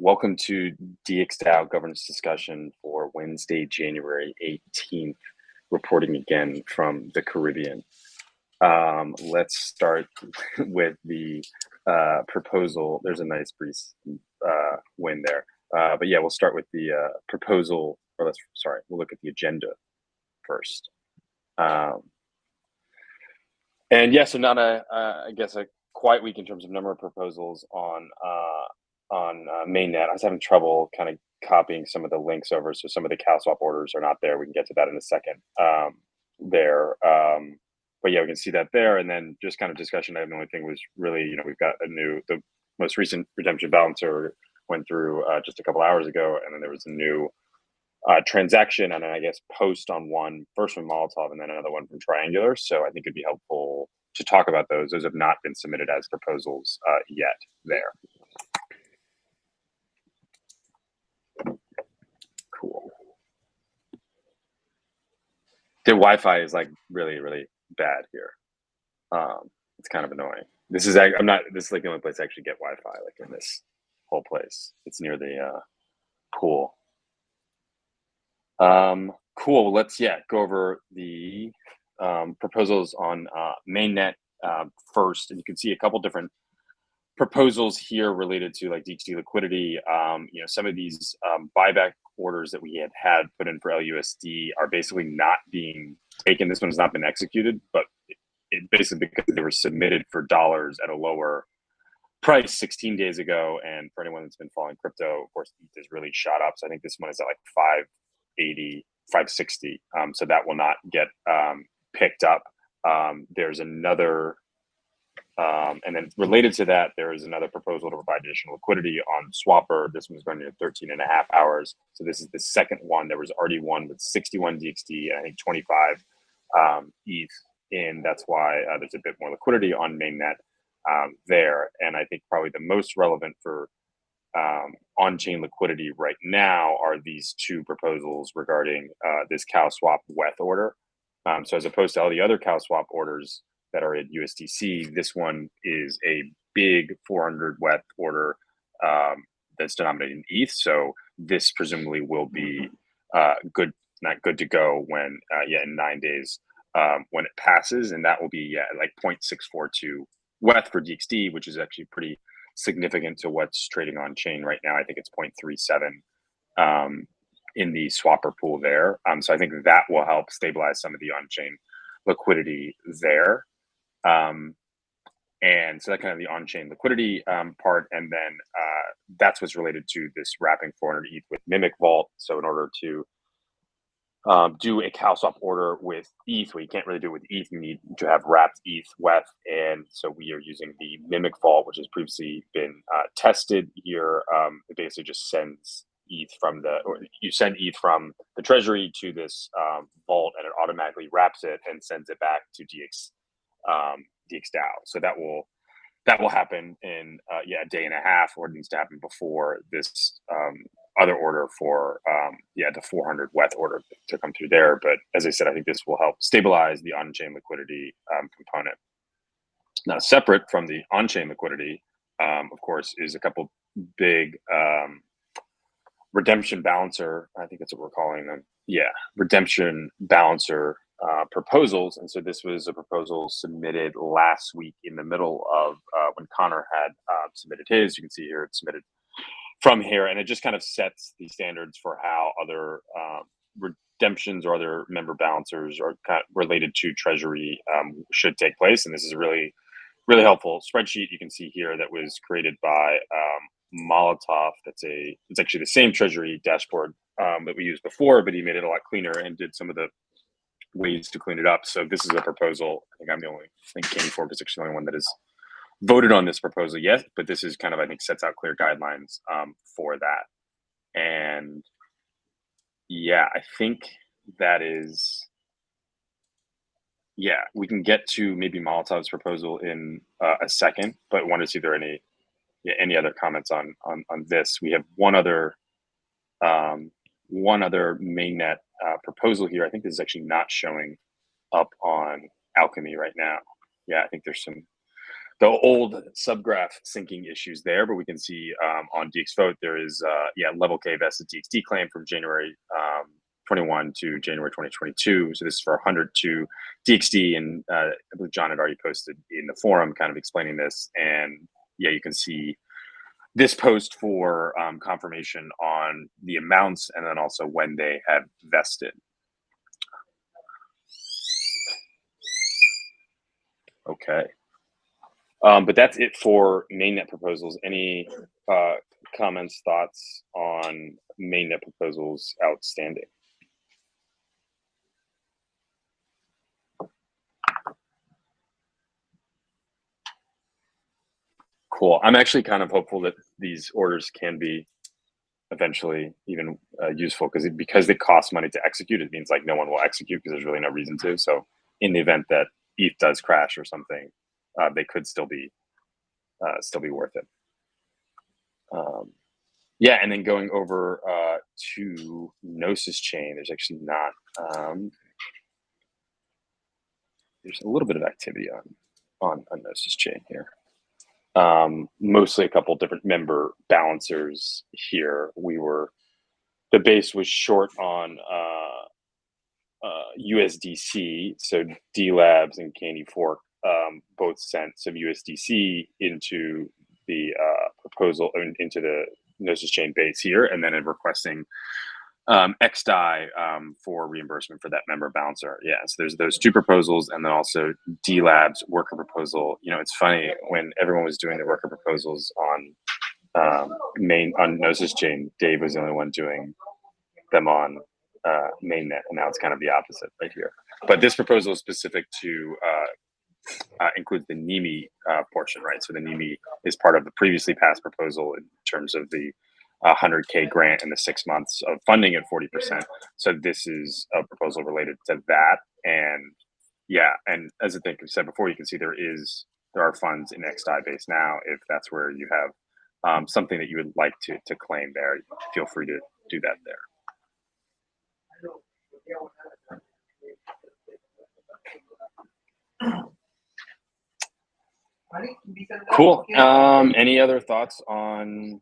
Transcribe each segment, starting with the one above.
Welcome to DXgov governance discussion for Wednesday, January 18th, reporting again from the Caribbean. Let's start with the proposal. There's a nice breeze wind there. But yeah, we'll start with the proposal, or we'll look at the agenda first. And yeah, so not I guess a quiet week in terms of number of proposals on Mainnet. I was having trouble kind of copying some of the links over, so some of the cow swap orders are not there. We can get to that in a second. But yeah, we can see that there, and then just kind of discussion. The only thing was really, we've got the most recent redemption balancer went through just a couple hours ago, and then there was a new transaction, and then I guess post on one, first from Molotov and then another one from Triangular. So I think it'd be helpful to talk about those. Those have not been submitted as proposals yet there. Cool. The Wi-Fi is like really, really bad here. It's kind of annoying. This is like the only place I actually get Wi-Fi, like in this whole place. It's near the pool. Cool. Let's go over the proposals on Mainnet first, and you can see a couple different proposals here related to like DXD liquidity. Some of these buyback orders that we had put in for LUSD are basically not being taken. This one has not been executed, but it basically because they were submitted for dollars at a lower price 16 days ago. And for anyone that's been following crypto, of course, ETH has really shot up. So I think this one is at like 580, 560. So that will not get picked up. There's another, and then related to that, there is another proposal to provide additional liquidity on Swapper. This one's running at 13 and a half hours. So this is the second one. There was already one with 61 DXD and I think 25 ETH in. That's why there's a bit more liquidity on Mainnet there. And I think probably the most relevant for on-chain liquidity right now are these two proposals regarding this cow swap WETH order. So as opposed to all the other cow swap orders that are at USDC, this one is a big 400 WETH order that's denominated in ETH. So this presumably will be not good to go when in 9 days when it passes, and that will be like 0.642 WETH for DXD, which is actually pretty significant to what's trading on chain right now. I think it's 0.37 in the swapper pool there. So I think that will help stabilize some of the on-chain liquidity there. And so that kind of the on-chain liquidity part, and then that's what's related to this wrapping 400 ETH with Mimic Vault. So in order to do a cow swap order with ETH, well, you can't really do it with ETH. You need to have wrapped ETH WETH, and so we are using the Mimic Vault, which has previously been tested here. It basically just sends ETH you send ETH from the Treasury to this vault, and it automatically wraps it and sends it back to DXDAO. So that will happen in a day and a half, or it needs to happen before this other order for the 400 WETH order to come through there. But as I said, I think this will help stabilize the on-chain liquidity component. Now, separate from the on-chain liquidity, of course, is a couple big redemption balancer, I think that's what we're calling them. Yeah, redemption balancer proposals. And so this was a proposal submitted last week in the middle of when Connor had submitted his. You can see here it's submitted from here, and it just kind of sets the standards for how other redemptions or other member balancers are kind of related to Treasury should take place. And this is a really, really helpful spreadsheet you can see here that was created by Molotov. It's actually the same Treasury dashboard that we used before, but he made it a lot cleaner and did some of the ways to clean it up. So this is a proposal. I think I'm the only, I think Candy Forbes is actually the only one that has voted on this proposal yet, but this is kind of, I think, sets out clear guidelines for that. And I think that is, we can get to maybe Molotov's proposal in a second, but I wanted to see if there are any other comments on this. We have one other Mainnet proposal here. I think this is actually not showing up on Alchemy right now. I think there's some the old subgraph syncing issues there, but we can see on DXvote there is level K vested DXD claim from January 21 to January 2022. So this is for 102 DXD, and I believe John had already posted in the forum kind of explaining this. And yeah, you can see this post for confirmation on the amounts and then also when they have vested. Okay. But that's it for mainnet proposals. Any comments, thoughts on mainnet proposals outstanding? Cool. I'm actually kind of hopeful that these orders can be eventually even useful because they cost money to execute. It means like no one will execute because there's really no reason to. So in the event that ETH does crash or something, they could still be worth it. Yeah, and then going over to Gnosis chain, there's actually not. There's a little bit of activity on Gnosis chain here. Mostly a couple different member balancers here. The base was short on USDC, so D Labs and Candy Fork both sent some USDC into the proposal, into the Gnosis chain base here, and then requesting XDAI for reimbursement for that member balancer. Yeah, so there's those two proposals, and then also D Labs worker proposal. You know, it's funny when everyone was doing the worker proposals on Gnosis chain, Dave was the only one doing them on mainnet, and now it's kind of the opposite right here. But this proposal is specific to includes the NIMI portion, right? So the NIMI is part of the previously passed proposal in terms of the 100K grant and the 6 months of funding at 40%. So this is a proposal related to that. And yeah, and as I think I said before, you can see there are funds in XDAI base now. If that's where you have something that you would like to claim there, feel free to do that there. Cool. Any other thoughts on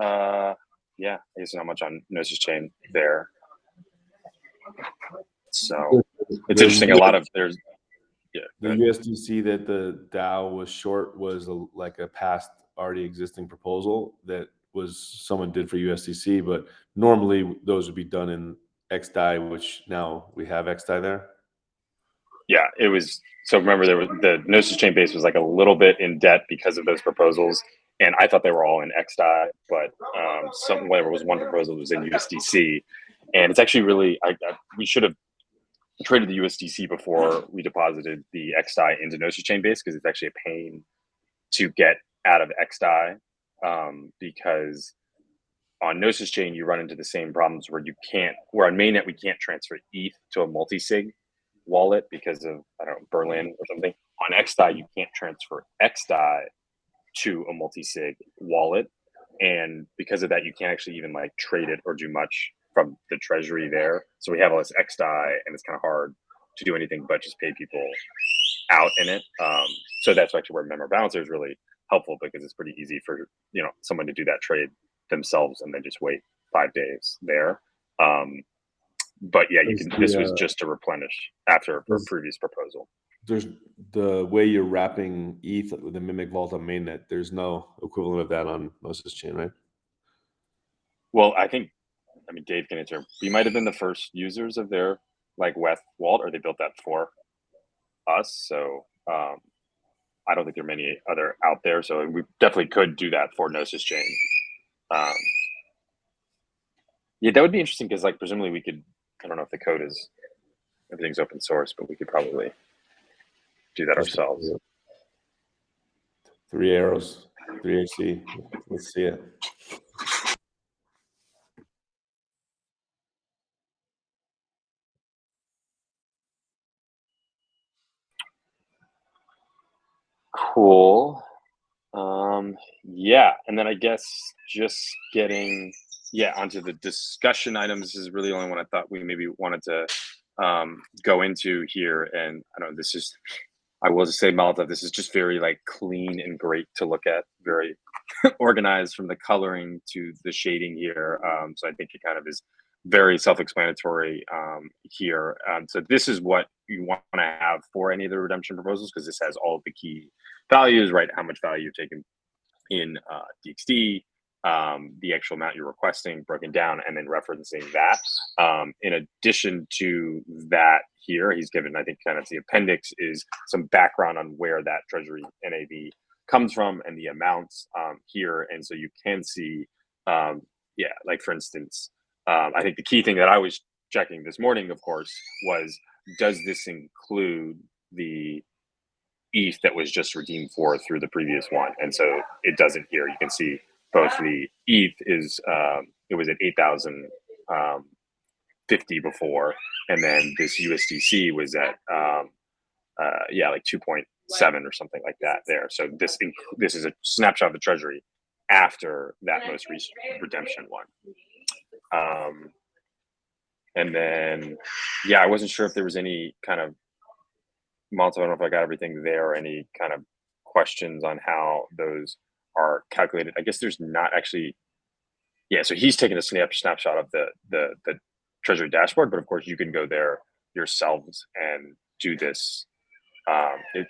I guess not much on Gnosis chain there. So it's interesting. The USDC that the DAO was short was like a past already existing proposal that someone did for USDC, but normally those would be done in XDAI, which now we have XDAI there. Yeah, it was. So remember, the Gnosis chain base was like a little bit in debt because of those proposals, and I thought they were all in XDAI, but whatever was one proposal was in USDC, and it's actually really we should have traded the USDC before we deposited the XDAI into Gnosis chain base, because it's actually a pain to get out of XDAI, because on Gnosis chain you run into the same problems where on mainnet we can't transfer ETH to a multi-sig wallet because of, I don't know, Berlin or something. On XDAI you can't transfer XDAI to a multi-sig wallet, and because of that you can't actually even like trade it or do much from the treasury there. So we have all this XDAI, and it's kind of hard to do anything but just pay people out in it. So that's actually where member balancer is really helpful, because it's pretty easy for someone to do that trade themselves and then just wait 5 days there. But yeah, this was just to replenish after a previous proposal. There's the way you're wrapping ETH with the Mimic Vault on mainnet. There's no equivalent of that on Gnosis chain, right? Well, Dave can answer. We might have been the first users of their WETH wallet, or they built that for us. So I don't think there are many other out there. So we definitely could do that for Gnosis chain. Yeah, that would be interesting, because presumably we could. I don't know if the code everything's open source, but we could probably do that ourselves. 3 arrows, 3AC. Let's see it. Cool. Yeah, and then I guess just getting onto the discussion items. This is really the only one I thought we maybe wanted to go into here, and I don't know, this is I will just say Molotov, this is just very like clean and great to look at, very organized from the coloring to the shading here. So I think it kind of is very self-explanatory here. So this is what you want to have for any of the redemption proposals, because this has all of the key values, right? How much value you've taken in DXD, the actual amount you're requesting broken down, and then referencing that. In addition to that, here he's given, I think, kind of the appendix is some background on where that Treasury NAV comes from and the amounts here, and so you can see, yeah, like for instance, I think the key thing that I was checking this morning, of course, was does this include the ETH that was just redeemed for through the previous one? And so it doesn't here. You can see both the ETH is it was at 8,050 before, and then this USDC was at yeah, like 2.7 or something like that there. So this is a snapshot of the Treasury after that most recent redemption one. And then yeah, I wasn't sure if there was any kind of Malta, I don't know if I got everything there, or any kind of questions on how those are calculated. I guess there's not actually. Yeah, so he's taking a snapshot of the Treasury dashboard, but of course you can go there yourselves and do this.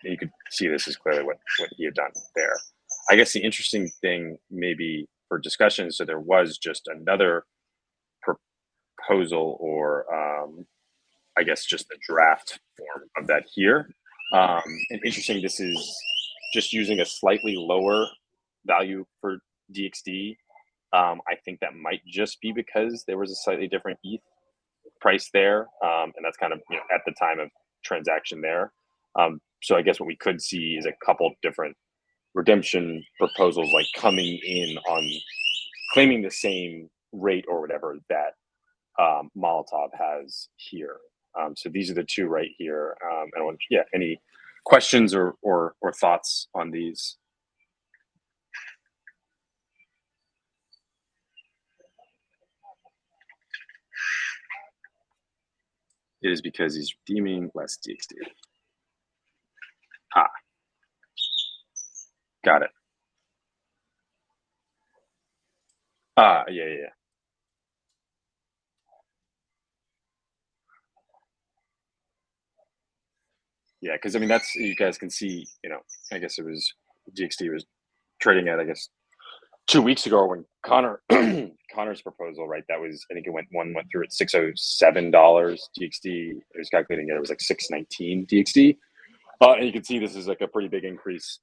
You could see this is clearly what he had done there. I guess the interesting thing maybe for discussion, so there was just another proposal, or I guess just a draft form of that here. And interesting, this is just using a slightly lower value for DXD. I think that might just be because there was a slightly different ETH price there, and that's kind of, at the time of transaction there. So I guess what we could see is a couple different redemption proposals like coming in on claiming the same rate or whatever that Molotov has here. So these are the two right here. And yeah, any questions or thoughts on these? It is because he's redeeming less DXD. Ah, got it. Yeah. Yeah, because I mean, that's, you guys can see, I guess it was DXD was trading at, I guess, 2 weeks ago when Connor's proposal, right? That was, I think one went through at $607 DXD. It was calculating it was like 619 DXD. And you can see this is like a pretty big increase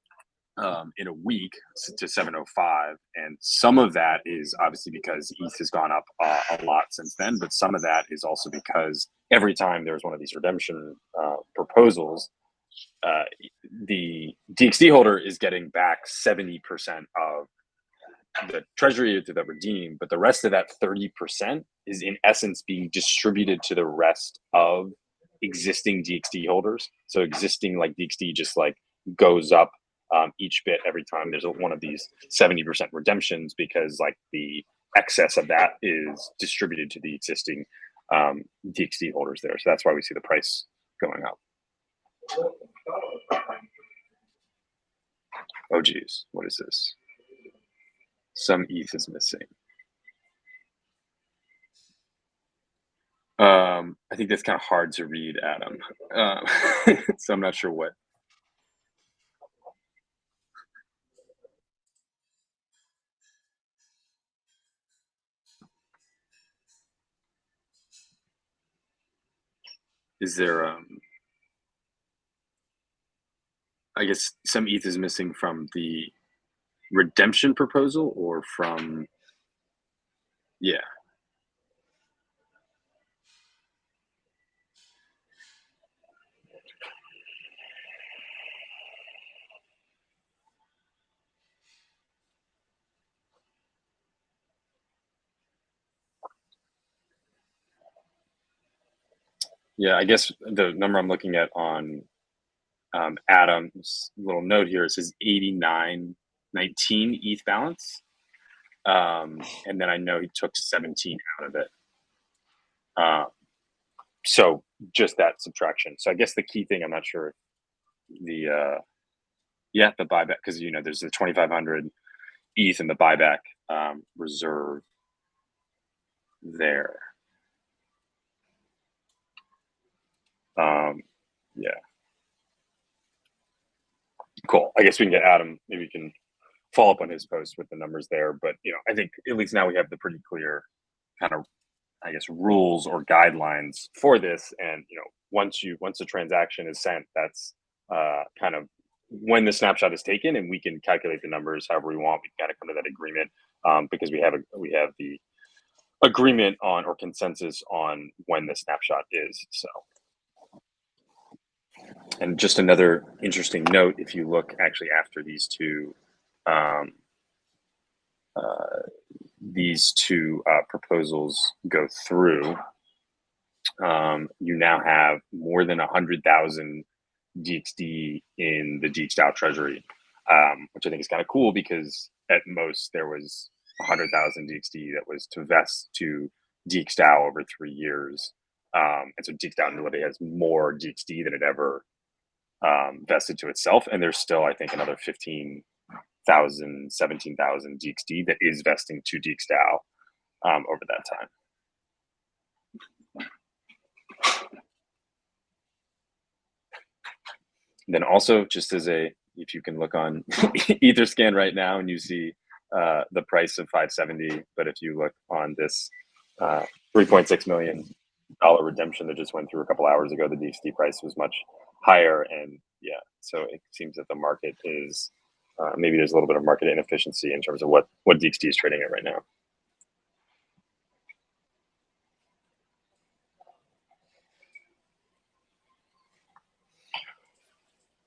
in a week to 705, and some of that is obviously because ETH has gone up a lot since then, but some of that is also because every time there's one of these redemption proposals, the DXD holder is getting back 70% of the Treasury to the redeem, but the rest of that 30% is in essence being distributed to the rest of existing DXD holders. So existing like DXD just like goes up each bit every time there's one of these 70% redemptions, because like the excess of that is distributed to the existing DXD holders there. So that's why we see the price going up. Oh geez, what is this? Some ETH is missing. I think that's kind of hard to read, Adam. So I'm not sure what. Is there, I guess some ETH is missing from the redemption proposal, or from, yeah. Yeah, I guess the number I'm looking at on Adam's little note here, it says 8919 ETH balance. And then I know he took 17 out of it. So just that subtraction. So I guess the key thing, I'm not sure the buyback, because there's the 2,500 ETH in the buyback reserve there. Yeah. Cool. I guess we can get Adam. Maybe we can follow up on his post with the numbers there. But I think at least now we have the pretty clear kind of, I guess, rules or guidelines for this. And once the transaction is sent, that's kind of when the snapshot is taken, and we can calculate the numbers however we want. We got to come to that agreement because we have the agreement on, or consensus on, when the snapshot is. So. And just another interesting note, if you look actually after these two proposals go through, you now have more than 100,000 DXD in the DXDAO Treasury, which I think is kind of cool, because at most there was 100,000 DXD that was to vest to DXDAO over 3 years. And so DXDAO literally has more DXD than it ever vested to itself. And there's still, I think, another 15,000, 17,000 DXD that is vesting to DXDAO over that time. Then also, just as if you can look on Etherscan right now and you see the price of 570, but if you look on this $3.6 million redemption that just went through a couple hours ago, the DXD price was much higher. And so it seems that the market is maybe there's a little bit of market inefficiency in terms of what DXD is trading at right now.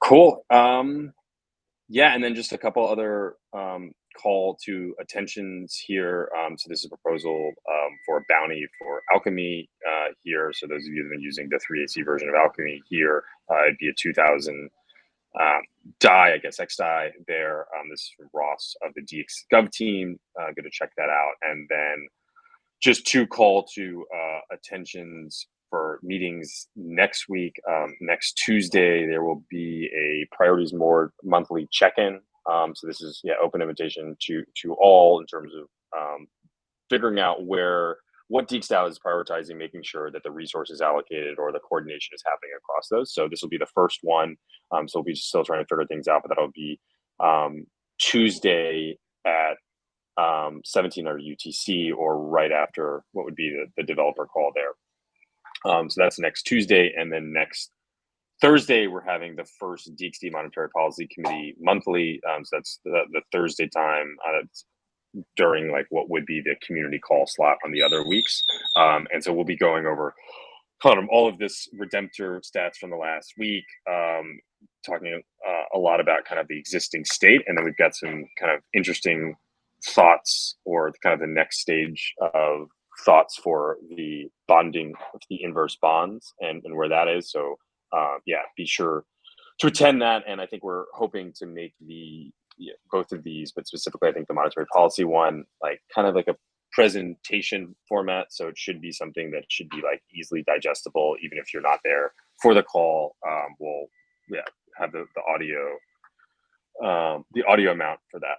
Cool. And then just a couple other call to attentions here. So this is a proposal for a bounty for Alchemy here. So those of you that have been using the 3AC version of Alchemy here, it'd be a 2,000 die, I guess, XDie there. This is from Ross of the DXgov team. Good to check that out. And then just to call to attentions for meetings next week. Next Tuesday, there will be a Priorities Board monthly check-in. So this is open invitation to all in terms of figuring out what DXDAO is prioritizing, making sure that the resources allocated or the coordination is happening across those. So this will be the first one. So we'll be still trying to figure things out, but that'll be Tuesday at 1700 UTC, or right after what would be the developer call there. So that's next Tuesday. And then next Thursday, we're having the first DXD Monetary Policy Committee monthly. So that's the Thursday time during what would be the community call slot on the other weeks. And so we'll be going over kind of all of this redemptor stats from the last week, talking a lot about kind of the existing state. And then we've got some kind of interesting thoughts, or kind of the next stage of thoughts for the bonding of the inverse bonds and where that is. So be sure to attend that. And I think we're hoping to make both of these, but specifically I think the monetary policy one, kind of like a presentation format. So it should be something that should be easily digestible, even if you're not there for the call. We'll have the audio amount for that.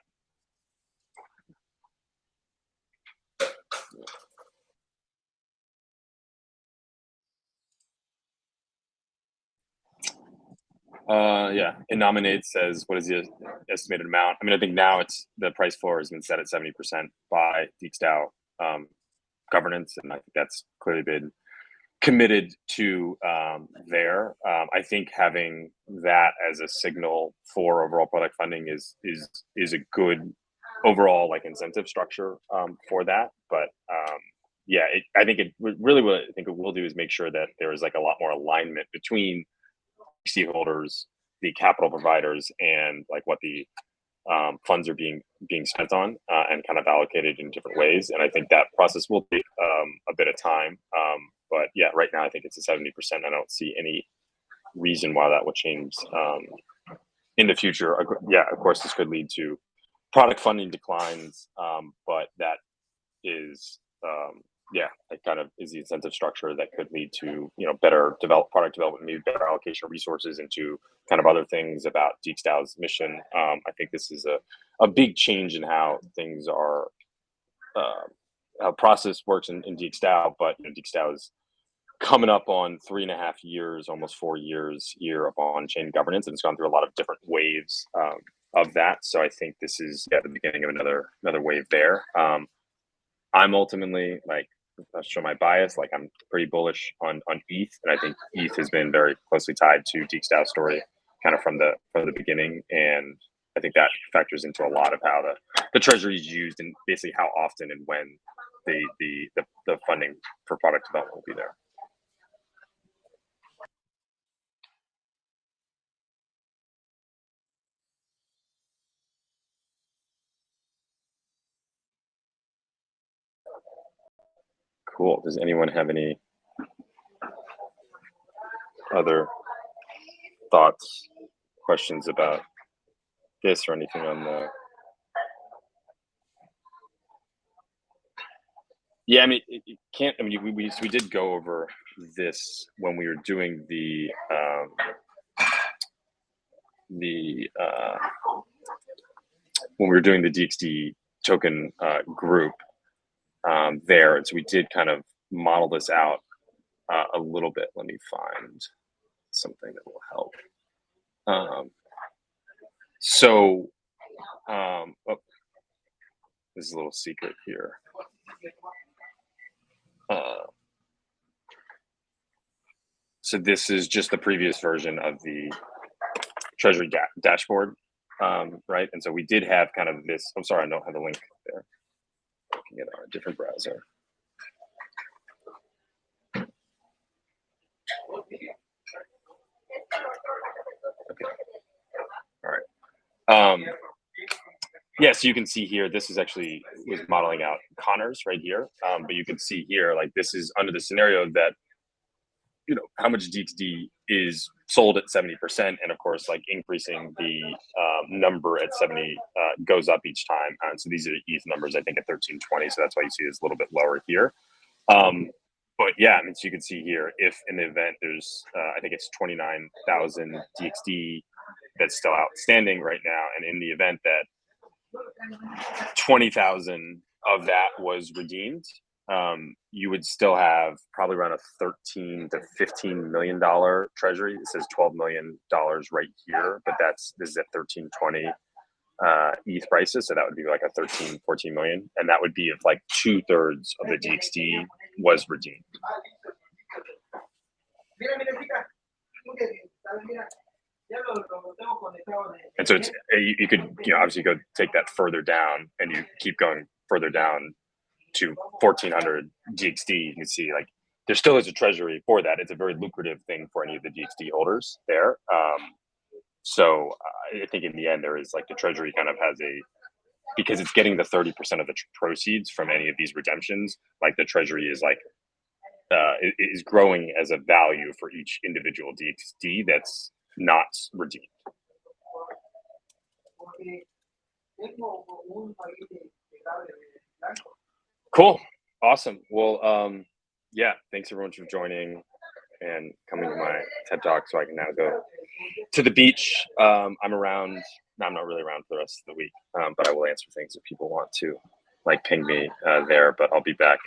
Innominate says, what is the estimated amount? I mean, I think now the price floor has been set at 70% by DXDAO governance, and I think that's clearly been committed to there. I think having that as a signal for overall product funding is a good overall incentive structure for that. But I think it really what I think it will do is make sure that there is a lot more alignment between DXD holders, the capital providers, and what the funds are being spent on and kind of allocated in different ways. And I think that process will take a bit of time. But right now I think it's a 70%. I don't see any reason why that would change in the future. Of course, this could lead to product funding declines, but that is yeah, it kind of is the incentive structure that could lead to, better product development, maybe better allocation of resources into kind of other things about DXDAO's mission. I think this is a big change in how things are, how process works in DXDAO, but DXDAO is coming up on 3.5 years, almost 4 years here of on-chain governance, and it's gone through a lot of different waves of that. So I think this is the beginning of another wave there. I'm ultimately, like, I'll show my bias, like I'm pretty bullish on ETH, and I think ETH has been very closely tied to DXDAO's story kind of from the beginning, and I think that factors into a lot of how the treasury is used and basically how often and when the funding for product development will be there. Cool. Does anyone have any other thoughts, questions about this or anything on the? Yeah, I mean, it can't. I mean, we did go over this when we were doing the DXD token group there, and so we did kind of model this out a little bit. Let me find something that will help. This is a little secret here. So this is just the previous version of the Treasury dashboard, right? And so we did have kind of this. I'm sorry, I don't have the link there. Looking at a different browser. Okay. All right. Yeah, so you can see here, this is actually was modeling out Connors right here. But you can see here, like, this is under the scenario that, how much DXD is sold at 70%, and of course, like, increasing the number at 70 goes up each time. And so these are ETH numbers, I think, at 1320. So that's why you see this a little bit lower here. But yeah, I mean, so you can see here, if in the event there's, I think it's 29,000 DXD that's still outstanding right now, and in the event that 20,000 of that was redeemed, you would still have probably around a $13 to $15 million treasury. It says $12 million right here, but this is at 1320 ETH prices, so that would be like a 14 million, and that would be if like 2/3 of the DXD was redeemed. And so you could obviously go take that further down, and you keep going further down to 1,400 DXD. You can see, like, there still is a treasury for that. It's a very lucrative thing for any of the DXD holders there. So I think in the end, there is, like, the treasury kind of has because it's getting the 30% of the proceeds from any of these redemptions, like, the treasury is like, is growing as a value for each individual DXD that's not redeemed. Cool. Awesome. Well, yeah, thanks everyone for joining and coming to my TED Talk, so I can now go to the beach. I'm around. No, I'm not really around for the rest of the week, but I will answer things if people want to, like, ping me there. But I'll be back,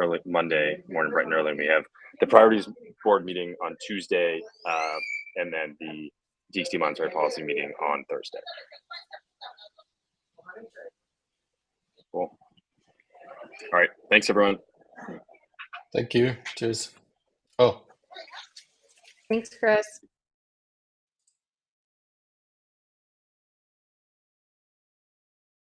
early Monday morning, bright and early. And we have the priorities board meeting on Tuesday, and then the DXD monetary policy meeting on Thursday. Cool. All right. Thanks, everyone. Thank you. Cheers. Oh. Thanks, Chris.